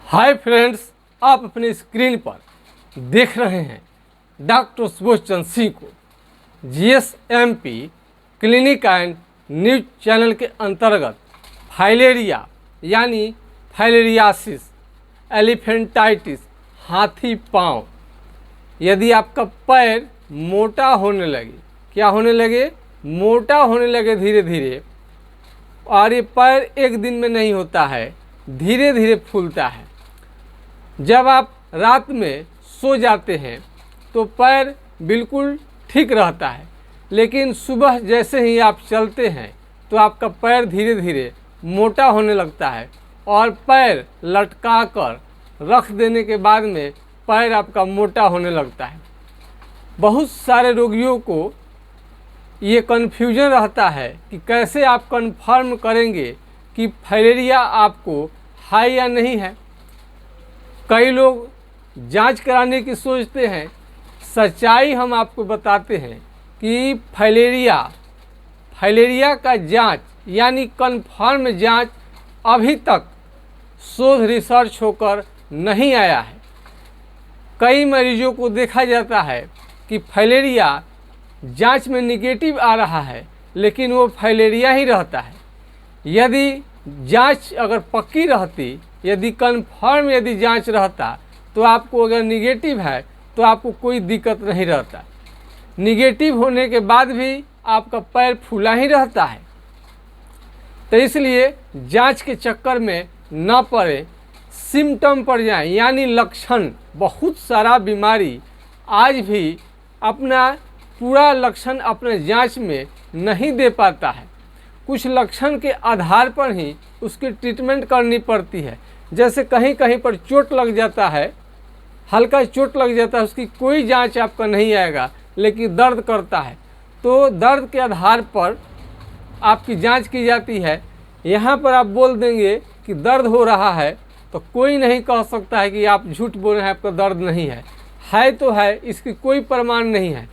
Hi friends, आप अपने screen पर देख रहे हैं डॉक्टर सुबोध चंद्र सिंह को GSMP clinic and news channel के अंतर्गत फाइलेरिया यानी फाइलेरियासिस, एलिफेंटाइटिस, हाथी पाँव। यदि आपका पैर मोटा होने लगे, क्या होने लगे? मोटा होने लगे धीरे धीरे, और ये पैर एक दिन में नहीं होता है, धीरे धीरे फूलता है। जब आप रात में सो जाते हैं तो पैर बिल्कुल ठीक रहता है, लेकिन सुबह जैसे ही आप चलते हैं तो आपका पैर धीरे धीरे मोटा होने लगता है और पैर लटका कर रख देने के बाद में पैर आपका मोटा होने लगता है। बहुत सारे रोगियों को ये कन्फ्यूजन रहता है कि कैसे आप कंफर्म करेंगे कि फाइलेरिया आपको है या नहीं है। कई लोग जांच कराने की सोचते हैं। सच्चाई हम आपको बताते हैं कि फाइलेरिया का जांच यानी कंफर्म जांच अभी तक शोध रिसर्च होकर नहीं आया है। कई मरीजों को देखा जाता है कि फाइलेरिया जांच में निगेटिव आ रहा है, लेकिन वो फाइलेरिया ही रहता है। यदि जांच अगर पक्की रहती, यदि कंफर्म यदि जांच रहता, तो आपको अगर निगेटिव है तो आपको कोई दिक्कत नहीं रहता। निगेटिव होने के बाद भी आपका पैर फूला ही रहता है। तो इसलिए जांच के चक्कर में न पड़े, सिम्टम पर जाएं, यानी लक्षण। बहुत सारा बीमारी आज भी अपना पूरा लक्षण अपने जांच में नहीं दे पाता है। कुछ लक्षण के आधार पर ही उसकी ट्रीटमेंट करनी पड़ती है। जैसे कहीं कहीं पर चोट लग जाता है, हल्का चोट लग जाता है, उसकी कोई जांच आपका नहीं आएगा, लेकिन दर्द करता है तो दर्द के आधार पर आपकी जांच की जाती है। यहाँ पर आप बोल देंगे कि दर्द हो रहा है तो कोई नहीं कह सकता है कि आप झूठ बोल रहे हैं, आपका दर्द नहीं है तो है, इसकी कोई प्रमाण नहीं है।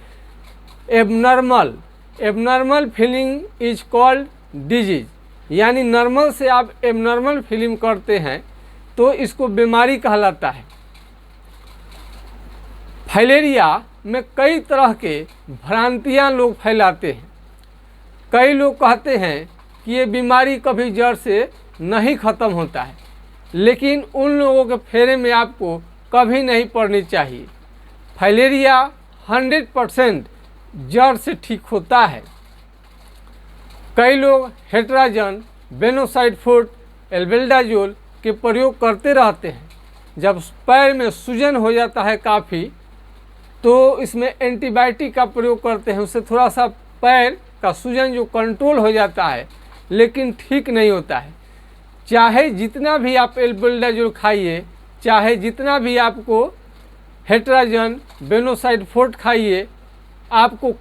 Abnormal feeling is called disease, यानी नॉर्मल से आप एबनॉर्मल फीलिंग करते हैं तो इसको बीमारी कहलाता है। फाइलेरिया में कई तरह के भ्रांतियां लोग फैलाते हैं। कई लोग कहते हैं कि ये बीमारी कभी जड़ से नहीं ख़त्म होता है, लेकिन उन लोगों के फेरे में आपको कभी नहीं पड़नी चाहिए। फाइलेरिया 100% जड़ से ठीक होता है। कई लोग हेट्राजन, बेनोसाइड-फोर्ट, एल्बेंडाजोल के प्रयोग करते रहते हैं। जब पैर में सूजन हो जाता है काफ़ी, तो इसमें एंटीबायोटिक का प्रयोग करते हैं। उससे थोड़ा सा पैर का सूजन जो कंट्रोल हो जाता है, लेकिन ठीक नहीं होता है। चाहे जितना भी आप एल्बेंडाजोल खाइए, चाहे जितना भी आपको हेट्राजन, बेनोसाइड-फोर्ट खाइए, आपको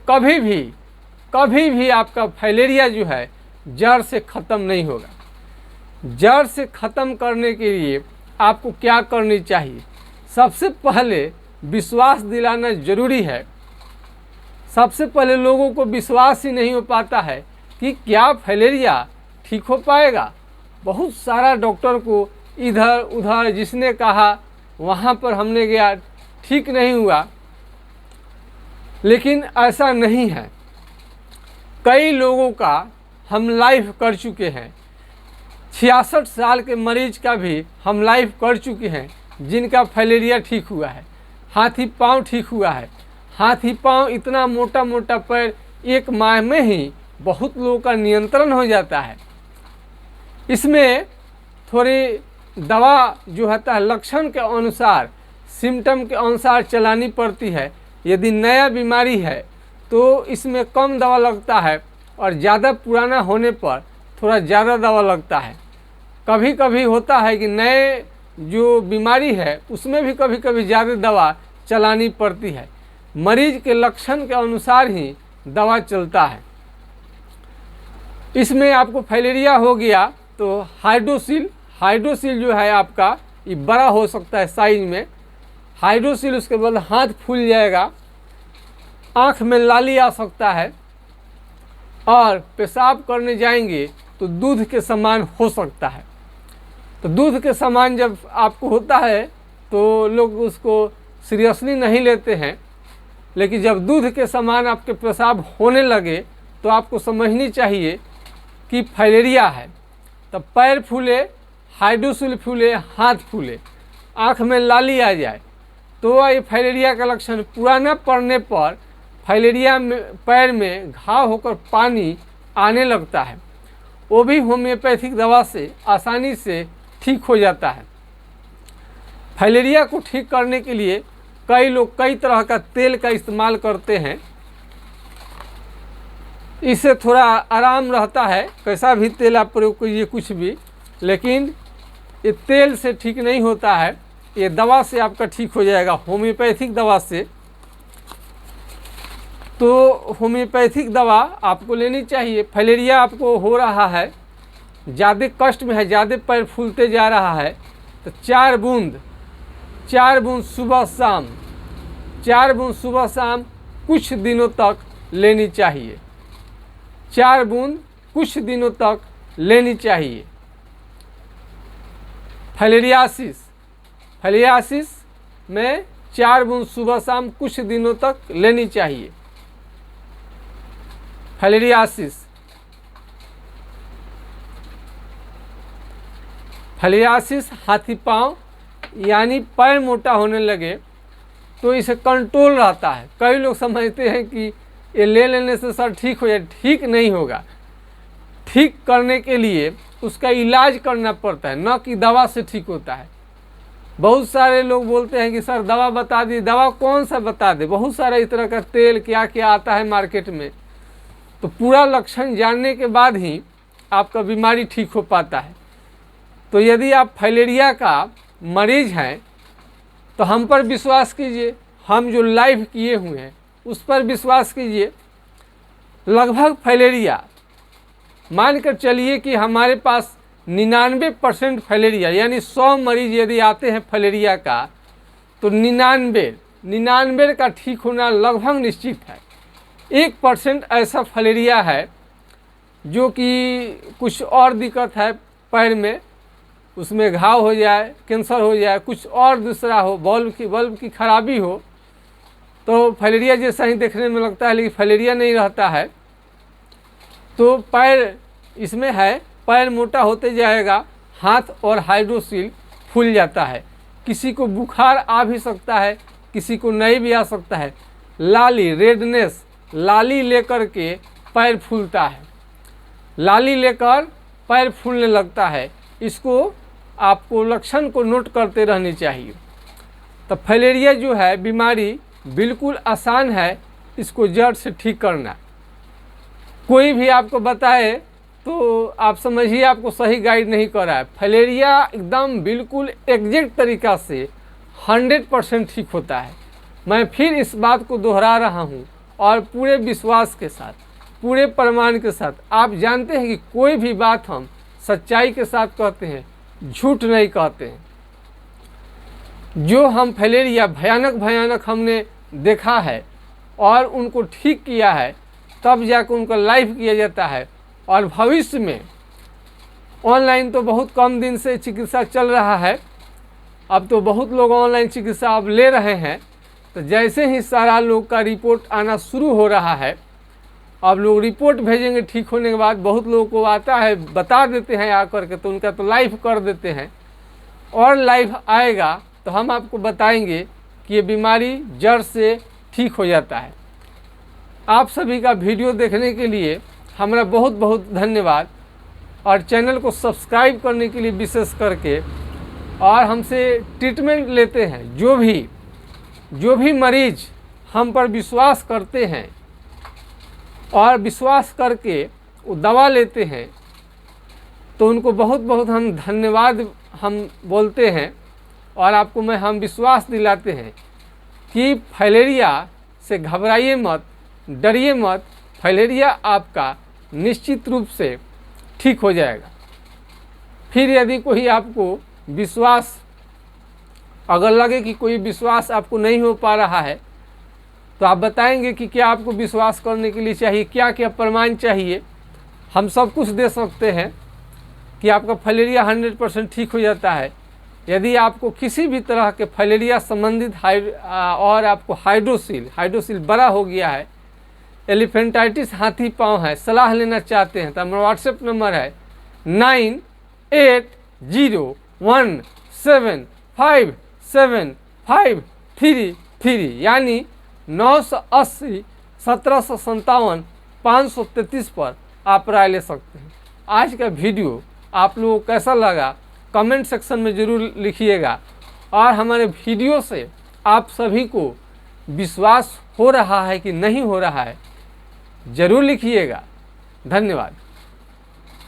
कभी भी आपका फाइलेरिया जो है जड़ से ख़त्म नहीं होगा। जड़ से ख़त्म करने के लिए आपको क्या करनी चाहिए? सबसे पहले विश्वास दिलाना ज़रूरी है। सबसे पहले लोगों को विश्वास ही नहीं हो पाता है कि क्या फाइलेरिया ठीक हो पाएगा। बहुत सारा डॉक्टर को इधर उधर जिसने कहा वहाँ पर हमने गया, ठीक नहीं हुआ। लेकिन ऐसा नहीं है। कई लोगों का हम लाइव कर चुके हैं। 66 साल के मरीज का भी हम लाइव कर चुके हैं, जिनका फाइलेरिया ठीक हुआ है। हाथी पाँव ठीक हुआ है। हाथी पाँव इतना मोटा मोटा पैर, 1 माह में ही बहुत लोगों का नियंत्रण हो जाता है। इसमें थोड़ी दवा जो होता है लक्षण के अनुसार, सिम्टम के अनुसार चलानी पड़ती है। यदि नया बीमारी है तो इसमें कम दवा लगता है, और ज़्यादा पुराना होने पर थोड़ा ज़्यादा दवा लगता है। कभी कभी होता है कि नए जो बीमारी है उसमें भी कभी कभी ज़्यादा दवा चलानी पड़ती है। मरीज के लक्षण के अनुसार ही दवा चलता है। इसमें आपको फाइलेरिया हो गया तो हाइड्रोसील जो है आपका, ये बड़ा हो सकता है साइज में। हाइड्रोसील, उसके बाद हाथ फूल जाएगा, आँख में लाली आ सकता है, और पेशाब करने जाएंगे तो दूध के समान हो सकता है। तो दूध के समान जब आपको होता है तो लोग उसको सीरियसली नहीं लेते हैं, लेकिन जब दूध के समान आपके पेशाब होने लगे तो आपको समझनी चाहिए कि फाइलेरिया है। तब पैर फूले, हाइड्रोसिल फूले, हाथ फूले, आँख में लाली आ जाए तो ये फाइलेरिया का लक्षण। पूरा न पड़ने पर फाइलेरिया में पैर में घाव होकर पानी आने लगता है, वो भी होम्योपैथिक दवा से आसानी से ठीक हो जाता है। फाइलेरिया को ठीक करने के लिए कई लोग कई तरह का तेल का इस्तेमाल करते हैं, इससे थोड़ा आराम रहता है। कैसा भी तेल आप प्रयोग कीजिए कुछ भी, लेकिन ये तेल से ठीक नहीं होता है, ये दवा से आपका ठीक हो जाएगा, होम्योपैथिक दवा से। तो होम्योपैथिक दवा आपको लेनी चाहिए। फाइलेरिया आपको हो रहा है, ज़्यादा कष्ट में है, ज़्यादा पैर फूलते जा रहा है, तो 4 बूंद सुबह शाम, 4 बूंद सुबह शाम कुछ दिनों तक लेनी चाहिए। 4 बूंद कुछ दिनों तक लेनी चाहिए। फाइलेरियासिस में 4 बूंद सुबह शाम कुछ दिनों तक लेनी चाहिए। फाइलेरियासिस हाथी पाँव यानी पैर मोटा होने लगे तो इसे कंट्रोल रहता है। कई लोग समझते हैं कि ये ले लेने से सर ठीक हो जाए, ठीक नहीं होगा। ठीक करने के लिए उसका इलाज करना पड़ता है, न कि दवा से ठीक होता है। बहुत सारे लोग बोलते हैं कि सर दवा बता दी, दवा कौन सा बता दे, बहुत सारा इस तरह का तेल क्या क्या आता है मार्केट में। तो पूरा लक्षण जानने के बाद ही आपका बीमारी ठीक हो पाता है। तो यदि आप फाइलेरिया का मरीज हैं तो हम पर विश्वास कीजिए, हम जो लाइव किए हुए हैं उस पर विश्वास कीजिए। लगभग फाइलेरिया मान कर चलिए कि हमारे पास 99% फाइलेरिया, यानी 100 मरीज यदि आते हैं फाइलेरिया का तो 99 का ठीक होना लगभग निश्चित है। 1% ऐसा फाइलेरिया है जो कि कुछ और दिक्कत है पैर में, उसमें घाव हो जाए, कैंसर हो जाए, कुछ और दूसरा हो, बल्ब की खराबी हो, तो फाइलेरिया जैसा ही देखने में लगता है, लेकिन फाइलेरिया नहीं रहता है। तो पैर इसमें है, पैर मोटा होते जाएगा, हाथ और हाइड्रोसिल फूल जाता है। किसी को बुखार आ भी सकता है, किसी को नहीं भी आ सकता है। लाली, रेडनेस, लाली लेकर के पैर फूलता है, लाली लेकर पैर फूलने लगता है। इसको आपको लक्षण को नोट करते रहनी चाहिए। तो फाइलेरिया जो है बीमारी बिल्कुल आसान है, इसको जड़ से ठीक करना। कोई भी आपको बताए तो आप समझिए आपको सही गाइड नहीं कर रहा है। फाइलेरिया एकदम बिल्कुल एग्जैक्ट तरीक़ा से 100% ठीक होता है। मैं फिर इस बात को दोहरा रहा हूँ और पूरे विश्वास के साथ, पूरे प्रमाण के साथ। आप जानते हैं कि कोई भी बात हम सच्चाई के साथ कहते हैं, झूठ नहीं कहते हैं। जो हम फाइलेरिया भयानक हमने देखा है और उनको ठीक किया है, तब जाकर उनका लाइव किया जाता है। और भविष्य में ऑनलाइन तो बहुत कम दिन से चिकित्सा चल रहा है, अब तो बहुत लोग ऑनलाइन चिकित्सा अब ले रहे हैं। तो जैसे ही सारा लोग का रिपोर्ट आना शुरू हो रहा है, अब लोग रिपोर्ट भेजेंगे ठीक होने के बाद, बहुत लोगों को आता है, बता देते हैं आकर के, तो उनका तो लाइव कर देते हैं। और लाइव आएगा तो हम आपको बताएंगे कि ये बीमारी जड़ से ठीक हो जाता है। आप सभी का वीडियो देखने के लिए हमारा बहुत बहुत धन्यवाद, और चैनल को सब्सक्राइब करने के लिए विशेष करके। और हमसे ट्रीटमेंट लेते हैं जो भी मरीज हम पर विश्वास करते हैं और विश्वास करके वो दवा लेते हैं, तो उनको बहुत बहुत हम धन्यवाद हम बोलते हैं। और आपको हम विश्वास दिलाते हैं कि फाइलेरिया से घबराइए मत, डरिए मत। फाइलेरिया आपका निश्चित रूप से ठीक हो जाएगा। फिर यदि कोई आपको विश्वास अगर लगे कि कोई विश्वास आपको नहीं हो पा रहा है, तो आप बताएंगे कि क्या आपको विश्वास करने के लिए चाहिए, क्या क्या प्रमाण चाहिए। हम सब कुछ दे सकते हैं। कि आपका फलेरिया 100% ठीक हो जाता है। यदि आपको किसी भी तरह के फलेरिया संबंधित और आपको हाइड्रोसील बड़ा हो गया है, एलिफेंटाइटिस हाथी पाँव है, सलाह लेना चाहते हैं तो हमारा व्हाट्सएप नंबर है 9801757533 यानी 980 1757 533 पर आप राय ले सकते हैं। आज का वीडियो आप लोगों को कैसा लगा कमेंट सेक्शन में ज़रूर लिखिएगा, और हमारे वीडियो से आप सभी को विश्वास हो रहा है कि नहीं हो रहा है ज़रूर लिखिएगा। धन्यवाद।